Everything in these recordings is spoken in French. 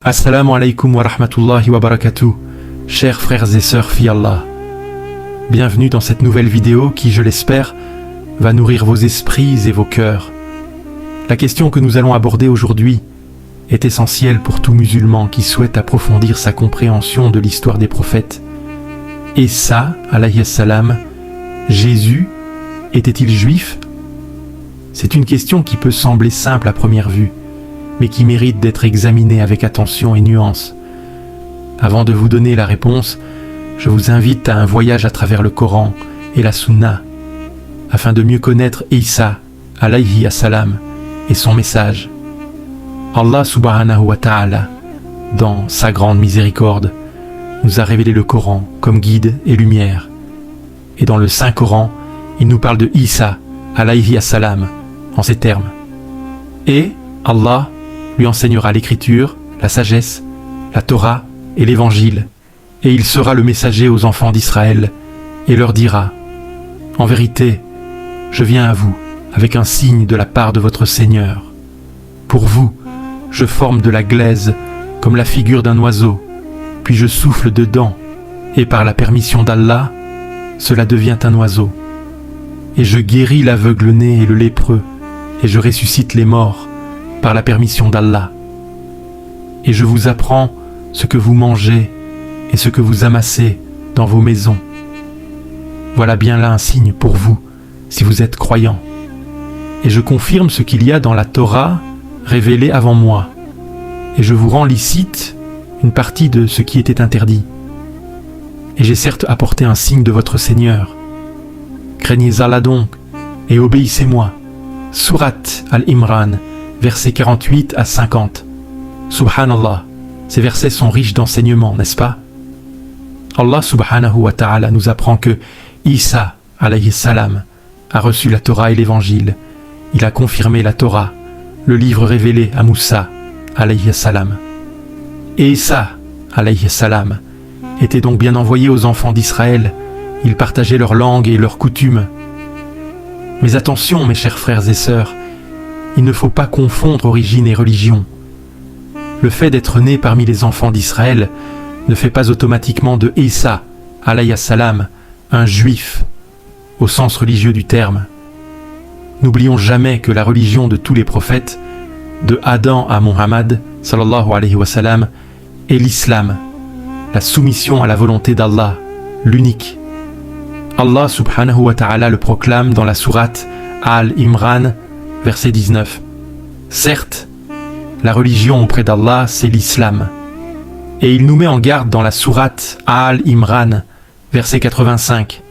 Assalamu alaikum wa rahmatullahi wa barakatuh, chers frères et sœurs fi Allah. Bienvenue dans cette nouvelle vidéo qui, je l'espère, va nourrir vos esprits et vos cœurs. La question que nous allons aborder aujourd'hui est essentielle pour tout musulman qui souhaite approfondir sa compréhension de l'histoire des prophètes. Isa, alayhi salam, Jésus, était-il juif? C'est une question qui peut sembler simple à première vue, mais qui mérite d'être examiné avec attention et nuance. Avant de vous donner la réponse, je vous invite à un voyage à travers le Coran et la Sunna, afin de mieux connaître Isa, alayhi salam, et son message. Allah subhanahu wa ta'ala, dans sa grande miséricorde, nous a révélé le Coran comme guide et lumière. Et dans le Saint-Coran, il nous parle de Isa, alayhi salam, en ces termes. Et Allah lui enseignera l'écriture, la sagesse, la Torah et l'évangile, et il sera le messager aux enfants d'Israël, et leur dira: en vérité, je viens à vous avec un signe de la part de votre Seigneur. Pour vous, je forme de la glaise comme la figure d'un oiseau, puis je souffle dedans, et par la permission d'Allah, cela devient un oiseau. Et je guéris l'aveugle-né et le lépreux, et je ressuscite les morts, par la permission d'Allah. Et je vous apprends ce que vous mangez et ce que vous amassez dans vos maisons. Voilà bien là un signe pour vous, si vous êtes croyants. Et je confirme ce qu'il y a dans la Torah révélée avant moi. Et je vous rends licite une partie de ce qui était interdit. Et j'ai certes apporté un signe de votre Seigneur. Craignez Allah donc, et obéissez-moi. Sourate Al-Imran, versets 48 à 50. Subhanallah, ces versets sont riches d'enseignements, n'est-ce pas? Allah subhanahu wa ta'ala nous apprend que Isa, alayhi salam, a reçu la Torah et l'Évangile. Il a confirmé la Torah, le livre révélé à Moussa, alayhi salam. Et Isa, alayhi salam, était donc bien envoyé aux enfants d'Israël. Il partageait leur langue et leurs coutumes. Mais attention, mes chers frères et sœurs, il ne faut pas confondre origine et religion. Le fait d'être né parmi les enfants d'Israël ne fait pas automatiquement de Isa, alayhi salam, un juif, au sens religieux du terme. N'oublions jamais que la religion de tous les prophètes, de Adam à Muhammad, sallallahu alayhi wa sallam, est l'islam, la soumission à la volonté d'Allah, l'unique. Allah subhanahu wa ta'ala le proclame dans la sourate Al-Imran, verset 19. Certes, la religion auprès d'Allah, c'est l'islam. Et il nous met en garde dans la sourate Al-Imran, verset 85.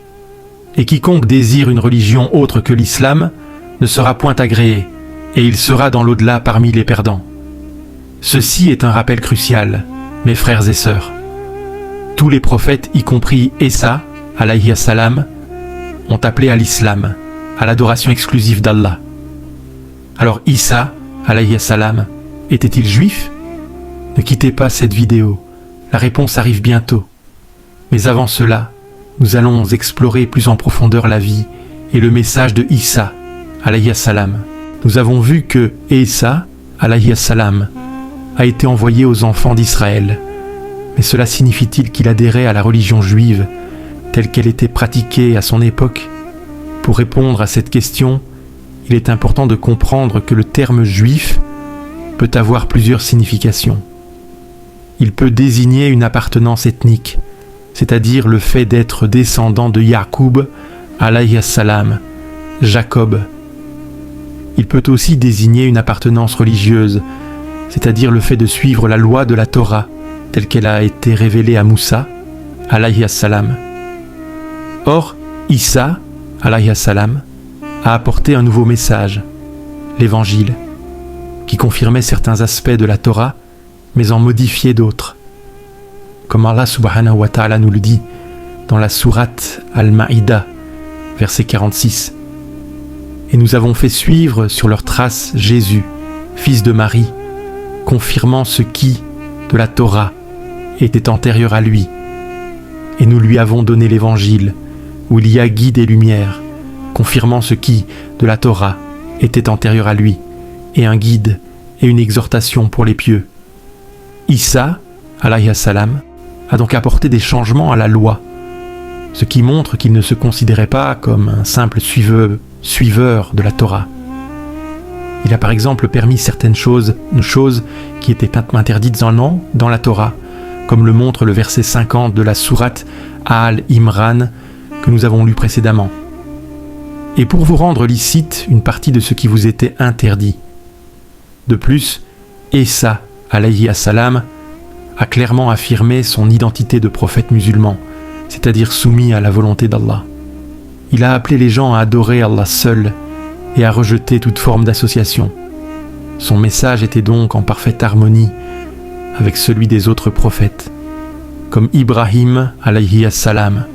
Et quiconque désire une religion autre que l'islam ne sera point agréé, et il sera dans l'au-delà parmi les perdants. Ceci est un rappel crucial, mes frères et sœurs. Tous les prophètes, y compris Isa, alayhi salam, ont appelé à l'islam, à l'adoration exclusive d'Allah. Alors Isa, alayhi salam, était-il juif? Ne quittez pas cette vidéo, la réponse arrive bientôt. Mais avant cela, nous allons explorer plus en profondeur la vie et le message de Isa, alayhi salam. Nous avons vu que Isa, alayhi salam, a été envoyé aux enfants d'Israël. Mais cela signifie-t-il qu'il adhérait à la religion juive, telle qu'elle était pratiquée à son époque? Pour répondre à cette question, il est important de comprendre que le terme juif peut avoir plusieurs significations. Il peut désigner une appartenance ethnique, c'est-à-dire le fait d'être descendant de Yaqub, alayhi salam, Jacob. Il peut aussi désigner une appartenance religieuse, c'est-à-dire le fait de suivre la loi de la Torah, telle qu'elle a été révélée à Moussa, alayhi salam. Or, Isa, alayhi salam, a apporté un nouveau message, l'Évangile, qui confirmait certains aspects de la Torah, mais en modifiait d'autres. Comme Allah subhanahu wa ta'ala nous le dit dans la sourate Al-Ma'idah, verset 46. Et nous avons fait suivre sur leurs traces Jésus, fils de Marie, confirmant ce qui, de la Torah, était antérieur à lui. Et nous lui avons donné l'Évangile, où il y a guide et lumière, confirmant ce qui, de la Torah, était antérieur à lui, et un guide et une exhortation pour les pieux. Isa, alayhi salam, a donc apporté des changements à la loi, ce qui montre qu'il ne se considérait pas comme un simple suiveur de la Torah. Il a par exemple permis certaines choses qui étaient interdites dans la Torah, comme le montre le verset 50 de la sourate Al-Imran que nous avons lu précédemment. Et pour vous rendre licite une partie de ce qui vous était interdit. De plus, Isa, alayhi salam, a clairement affirmé son identité de prophète musulman, c'est-à-dire soumis à la volonté d'Allah. Il a appelé les gens à adorer Allah seul et à rejeter toute forme d'association. Son message était donc en parfaite harmonie avec celui des autres prophètes, comme Ibrahim alayhi salam,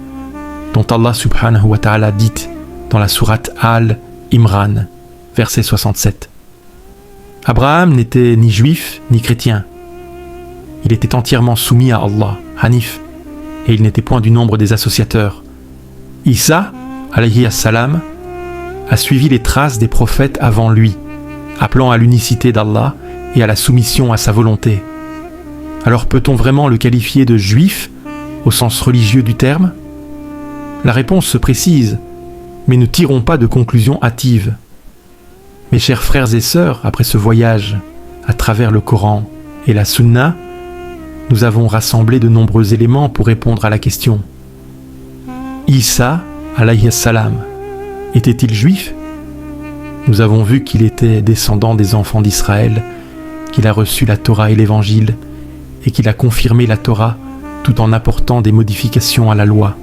dont Allah subhanahu wa ta'ala dit dans la sourate Al-Imran, verset 67. Abraham n'était ni juif ni chrétien. Il était entièrement soumis à Allah, Hanif, et il n'était point du nombre des associateurs. Isa, alayhi salam, a suivi les traces des prophètes avant lui, appelant à l'unicité d'Allah et à la soumission à sa volonté. Alors peut-on vraiment le qualifier de juif au sens religieux du terme ? La réponse se précise, mais ne tirons pas de conclusions hâtives. Mes chers frères et sœurs, après ce voyage à travers le Coran et la Sunna, nous avons rassemblé de nombreux éléments pour répondre à la question. Isa, alayhi salam, était-il juif ? Nous avons vu qu'il était descendant des enfants d'Israël, qu'il a reçu la Torah et l'Évangile, et qu'il a confirmé la Torah tout en apportant des modifications à la loi.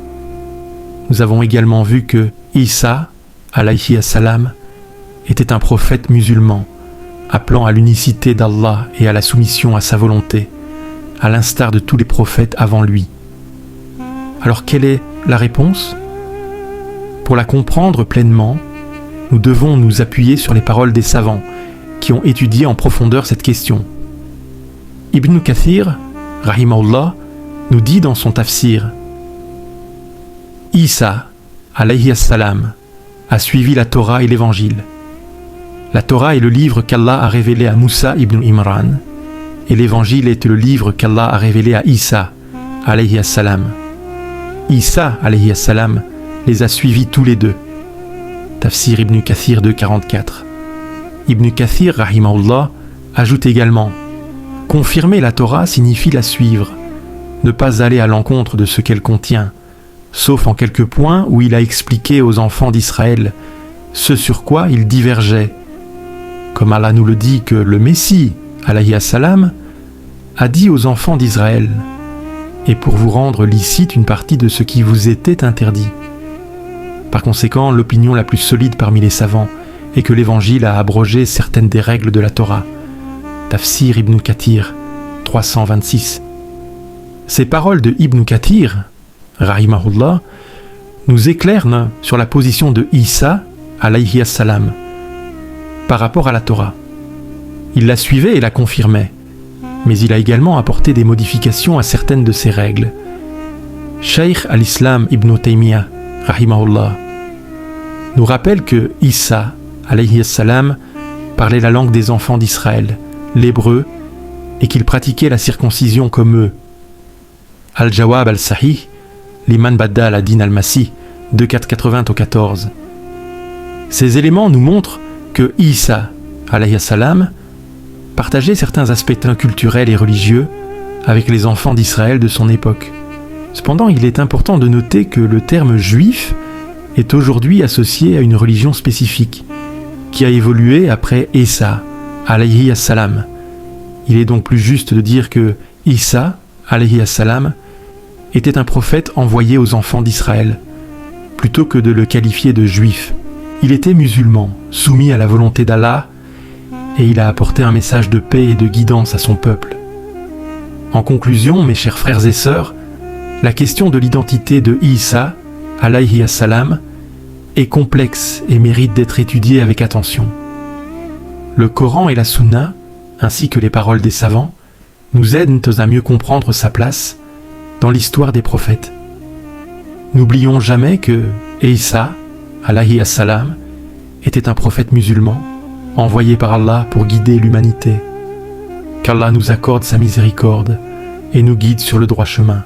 Nous avons également vu que Isa, alayhi salam, était un prophète musulman, appelant à l'unicité d'Allah et à la soumission à sa volonté, à l'instar de tous les prophètes avant lui. Alors quelle est la réponse ? Pour la comprendre pleinement, nous devons nous appuyer sur les paroles des savants qui ont étudié en profondeur cette question. Ibn Kathir, rahimahullah, nous dit dans son tafsir: Isa, alayhi salam, a suivi la Torah et l'Évangile. La Torah est le livre qu'Allah a révélé à Moussa ibn Imran, et l'Évangile est le livre qu'Allah a révélé à Isa, alayhi salam. Isa, alayhi salam, les a suivis tous les deux. Tafsir Ibn Kathir 2.44. Ibn Kathir, rahimahullah, ajoute également: confirmer la Torah signifie la suivre, ne pas aller à l'encontre de ce qu'elle contient, sauf en quelques points où il a expliqué aux enfants d'Israël ce sur quoi ils divergeaient. Comme Allah nous le dit que le Messie, alayhi salam, a dit aux enfants d'Israël: et pour vous rendre licite une partie de ce qui vous était interdit. Par conséquent, l'opinion la plus solide parmi les savants est que l'Évangile a abrogé certaines des règles de la Torah. Tafsir Ibn Kathir 326. Ces paroles de Ibn Kathir, rahimahullah, nous éclairent sur la position de Isa, alayhi salam, par rapport à la Torah. Il la suivait et la confirmait, mais il a également apporté des modifications à certaines de ces règles. Shaykh al-Islam Ibn Taymiyyah, rahimahullah, nous rappelle que Isa, alayhi salam, parlait la langue des enfants d'Israël, l'hébreu, et qu'il pratiquait la circoncision comme eux. Al-Jawab al-Sahih, Liman Badda al-Din al-Masih, 2.480-14. Ces éléments nous montrent que Isa, alayhi salam, partageait certains aspects culturels et religieux avec les enfants d'Israël de son époque. Cependant, il est important de noter que le terme juif est aujourd'hui associé à une religion spécifique, qui a évolué après Isa, alayhi salam. Il est donc plus juste de dire que Isa, alayhi salam, était un prophète envoyé aux enfants d'Israël, plutôt que de le qualifier de juif. Il était musulman, soumis à la volonté d'Allah, et il a apporté un message de paix et de guidance à son peuple. En conclusion, mes chers frères et sœurs, la question de l'identité de Isa, alayhi salam, est complexe et mérite d'être étudiée avec attention. Le Coran et la Sunna, ainsi que les paroles des savants, nous aident à mieux comprendre sa place dans l'histoire des prophètes. N'oublions jamais que Isa, alayhi salam, était un prophète musulman, envoyé par Allah pour guider l'humanité. Qu'Allah nous accorde sa miséricorde et nous guide sur le droit chemin.